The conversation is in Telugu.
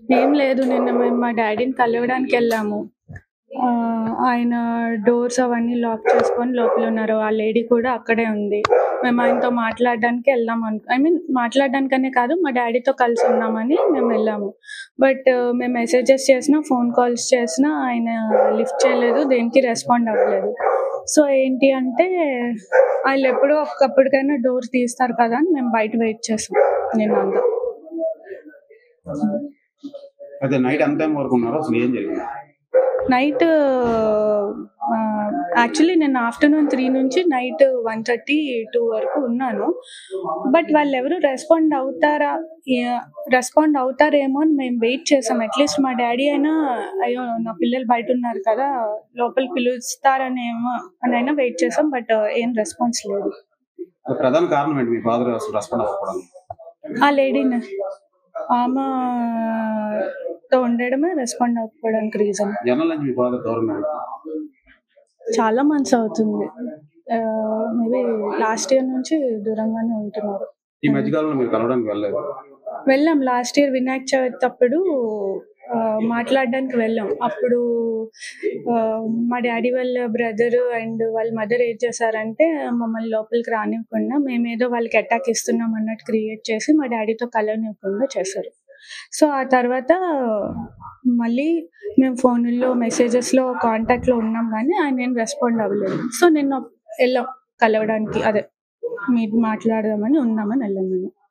ఏం లేదు. నిన్న మేము మా డ్యాడీని కలవడానికెళ్ళాము. ఆయన డోర్స్ అవన్నీ లాక్ చేసుకొని లోపలున్నారు. ఆ లేడీ కూడా అక్కడే ఉంది. మేము ఆయనతో మాట్లాడడానికి ఎళ్ళాం ఐ మీన్ మాట్లాడడానికనే కాదు, మా డ్యాడీతో కలిసి ఉందామని మేమెళ్ళాము. బట్ మేము మెసేజెస్ చేసినా, ఫోన్ కాల్స్ చేసినా ఆయన లిఫ్ట్ చేయలేదు. దేనికి రెస్పాండ్ అవ్వలేదు. సో, ఏంటి అంటే ఆళ్ళెప్పుడో ఒక్కప్పటికైనా డోర్ తీస్తారు కదా అని మేము బయట వెయిట్ చేసాం నిన్నంతా. అదే నైట్ ఎంత టైం వరకు ఉన్నారు? అసలు ఏం జరిగింది? నైట్ యాక్చువల్లీ నేను ఆఫ్టర్‌నూన్ 3 నుంచి నైట్ 1:30, 2 వరకు ఉన్నాను. బట్ వాళ్ళెవరు రెస్పాండ్ అవుతారేమో అని మేము వెయిట్ చేసాం. అట్‌లీస్ట్ మా డ్యాడీ అయినా అయ్యో! నా పిల్లలు బయటున్నారు కదా! లోపలికి పిలుస్తారనేమో అనైనా వెయిట్ చేసాం. బట్ ఏం రెస్పాన్స్ లేదు. ప్రధాన కారణం ఏంటి మీ ఫాదర్ అసలు రెస్పాండ్ అవ్వకపోవడానికి? ఆ లేడీనే. ఆమెతో ఉండడమే రెస్పాండ్ అవ్వకపోవడానికి రీజన్. ఎన్నాళ్ళ నుంచి మీ ఫాదర్ దూరంగా ఉన్నారు? చాలా మంత్స్ అవుతుంది. మేబీ లాస్ట్ ఇయర్ నుంచి దూరంగానే ఉంటున్నారు. ఈ మధ్య కాలంలో మీరు కలవడానికి వెళ్ళలేదు? వెళ్ళాం. లాస్ట్ ఇయర్ వినాయక చవితి అప్పుడు మాట్లాడడానికి వెళ్ళాం. అప్పుడు మా డ్యాడీ వాళ్ళ బ్రదర్ అండ్ వాళ్ళ మదర్ ఏం చేశారంటే మమ్మల్ని లోపలికి రానివ్వకుండా మేమేదో వాళ్ళకి అటాక్ ఇస్తున్నాం అన్నట్టు క్రియేట్ చేసి మా డ్యాడీతో కలవనివ్వకుండా చేశారు. సో, ఆ తర్వాత మళ్ళీ మేము ఫోనుల్లో, మెసేజెస్‌లో కాంటాక్ట్‌లో ఉన్నాం గానీ ఆయనేం రెస్పాండ్ అవ్వలేదు. సో, నిన్న ఎళ్ళాం కలవడానికి. అదే మాట్లాడదామని ఉందామని ఎళ్ళాం మేము.